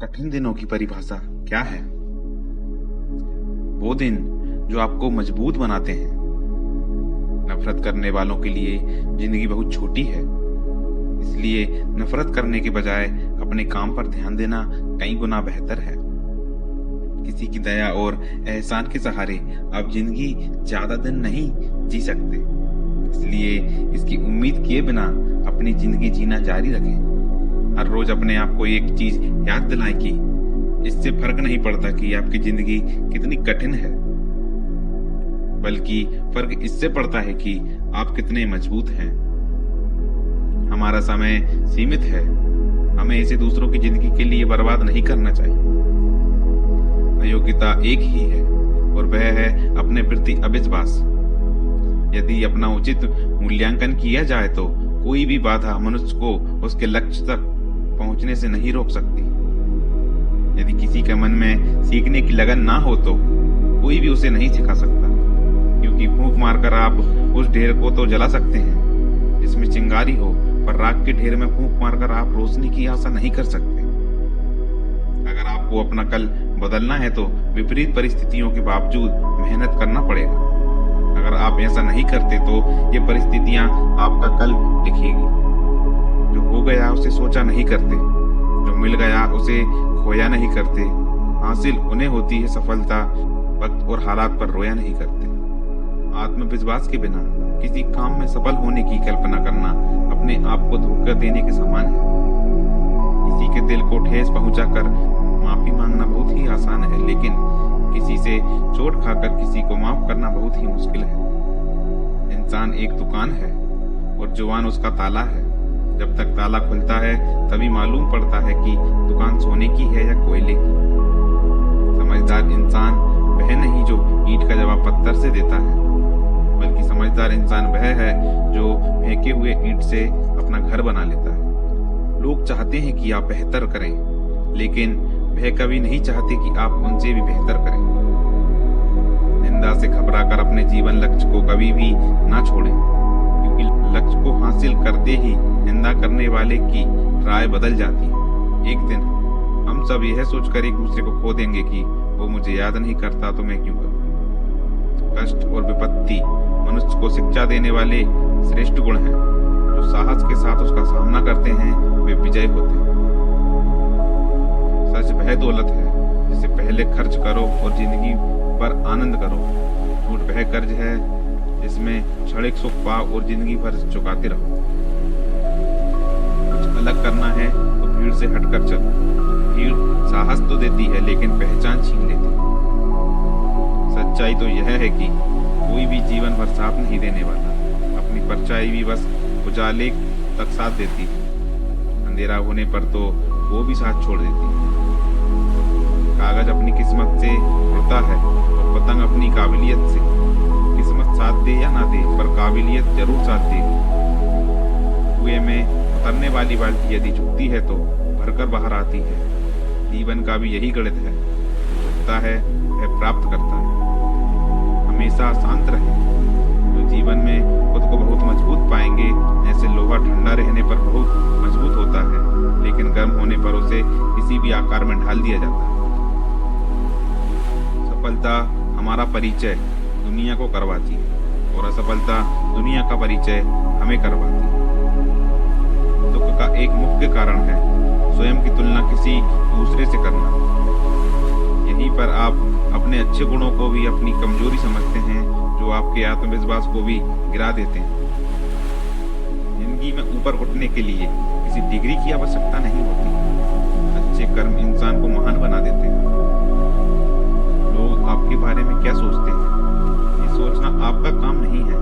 कठिन दिनों की परिभाषा क्या है? वो दिन जो आपको मजबूत बनाते हैं। नफरत करने वालों के लिए जिंदगी बहुत छोटी है, इसलिए नफरत करने के बजाय अपने काम पर ध्यान देना कई गुना बेहतर है। किसी की दया और एहसान के सहारे आप जिंदगी ज्यादा दिन नहीं जी सकते, इसलिए इसकी उम्मीद किए बिना अपनी जिंदगी जीना जारी रखें। हर रोज अपने आप को एक चीज याद दिलाएं कि इससे फर्क नहीं पड़ता कि आपकी जिंदगी कितनी कठिन है, बल्कि फर्क इससे पड़ता है कि आप कितने मजबूत हैं। हमारा समय सीमित है, हमें इसे दूसरों की जिंदगी के लिए बर्बाद नहीं करना चाहिए। अयोग्यता एक ही है और वह है अपने प्रति अविश्वास। यदि अपना उचित मूल्यांकन किया जाए तो कोई भी बाधा मनुष्य को उसके लक्ष्य तक पहुंचने से नहीं रोक सकती। यदि किसी के मन में सीखने की लगन ना हो तो कोई भी उसे नहीं सिखा सकता, क्योंकि फूंक मारकर आप उस ढेर को तो जला सकते हैं जिसमें चिंगारी हो, पर राख के ढेर में फूंक मारकर आप रोशनी की आशा नहीं कर सकते। अगर आपको अपना कल बदलना है तो विपरीत परिस्थितियों के बावजूद मेहनत करना पड़ेगा। अगर आप ऐसा नहीं करते तो ये परिस्थितियां आपका कल लिखेगी। जो हो गया उसे सोचा नहीं करते, जो मिल गया उसे खोया नहीं करते। हासिल उन्हें होती है सफलता, वक्त और हालात पर रोया नहीं करते। आत्मविश्वास के बिना किसी काम में सफल होने की कल्पना करना अपने आप को धोखा देने के समान है। किसी के दिल को ठेस पहुंचाकर माफी मांगना बहुत ही आसान है, लेकिन किसी से चोट खाकर किसी को माफ करना बहुत ही मुश्किल है। इंसान एक दुकान है और जुबान उसका ताला है। जब तक ताला खुलता है तभी मालूम पड़ता है कि दुकान सोने की है या कोयले की। समझदार इंसान वह नहीं जो ईंट का जवाब पत्थर से देता है, बल्कि समझदार इंसान वह है जो फेंके हुए ईंट से अपना घर बना लेता है। लोग चाहते हैं कि आप बेहतर करें, लेकिन वह कभी नहीं चाहते कि आप उनसे भी बेहतर करें। निंदा से घबराकर अपने जीवन लक्ष्य को कभी भी ना छोड़ें, क्योंकि लक्ष्य को हासिल करते ही निंदा करने वाले की राय बदल जाती है। एक दिन हम सब यह सोचकर एक दूसरे को खो देंगे कि वो मुझे याद नहीं करता तो मैं क्यों करूं। कष्ट और विपत्ति मनुष्य को शिक्षा देने वाले श्रेष्ठ गुण हैं। जो साहस के साथ उसका सामना करते हैं वे विजय होते हैं। सच वह दौलत है जिसे पहले खर्च करो और जिंदगी पर आनंद करो। झूठ वह कर्ज है जिसमें क्षणिक सुख पाओ और जिंदगी भर चुकाते रहो। कुछ अलग करना है तो भीड़ से हटकर चलो। भीड़ साहस तो देती है लेकिन पहचान छीन लेती है। सच्चाई तो यह है कि कोई भी जीवन भर साथ नहीं देने वाला। अपनी परछाई भी बस उजाले तक साथ देती है। अंधेरा होने पर तो वो भी साथ छोड़ देती है। कागज अपनी किस्मत से उड़ता है और पतंग अपनी काबिलियत से। किस्मत साथ दे या ना दे, पर काबिलियत जरूर साथ देगी। कुएं में उतरने वाली बाल्टी यदि झुकती है तो भरकर बाहर आती है। जीवन का भी यही गणित है, जो झुकता है वह प्राप्त करता है। हमेशा शांत रहें। जो जीवन में खुद को बहुत मजबूत पाएंगे, जैसे लोहा ठंडा रहने पर बहुत मजबूत होता है, लेकिन गर्म होने पर उसे किसी भी आकार में ढाल दिया जाता है। सफलता हमारा परिचय दुनिया को करवाती है और असफलता दुनिया का परिचय हमें करवाती है। दुख का एक मुख्य कारण है स्वयं की तुलना किसी दूसरे से करना। यहीं पर आप अपने अच्छे गुणों को भी अपनी कमजोरी समझते हैं, जो आपके आत्मविश्वास को भी गिरा देते हैं। जिंदगी में ऊपर उठने के लिए किसी डिग्री की आवश्यकता नहीं होती। अच्छे कर्म इंसान को महान बना देते हैं। लोग आपके बारे में क्या सोचते हैं, ये सोचना आपका काम नहीं है।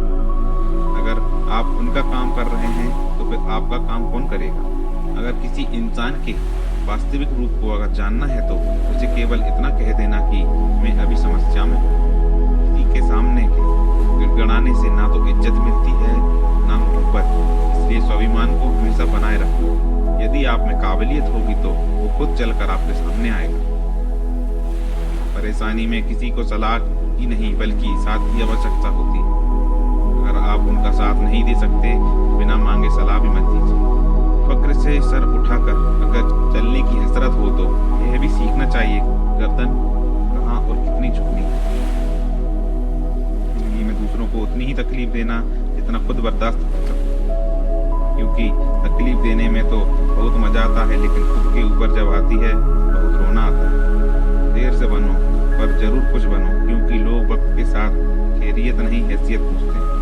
अगर आप उनका काम कर रहे हैं तो फिर आपका काम कौन करेगा? अगर किसी इंसान के वास्तविक रूप को अगर जानना है तो उसे केवल इतना कह देना कि मैं अभी समस्या में हूं। किसी के सामने के गिड़गिड़ाने से ना तो इज्जत मिलती है ना मोहब्बत। इसलिए स्वाभिमान को हमेशा बनाए रखो। यदि आप में काबिलियत होगी तो वो खुद चलकर आपके सामने आएगा। परेशानी में किसी को सलाह ही नहीं बल्कि साथ की आवश्यकता होती है। अगर आप उनका साथ नहीं दे सकते तो बिना मांगे सलाह भी मत दीजिए। फक्र से सर उठाकर अगर चलने की हसरत हो तो यह देना जितना खुद बर्दाश्त कर सको, क्योंकि तकलीफ देने में तो बहुत मजा आता है, लेकिन खुद के ऊपर जब आती है बहुत रोना आता है। देर से बनो पर जरूर कुछ बनो, क्योंकि लोग वक्त के साथ खैरियत नहीं हैसियत पूछते हैं।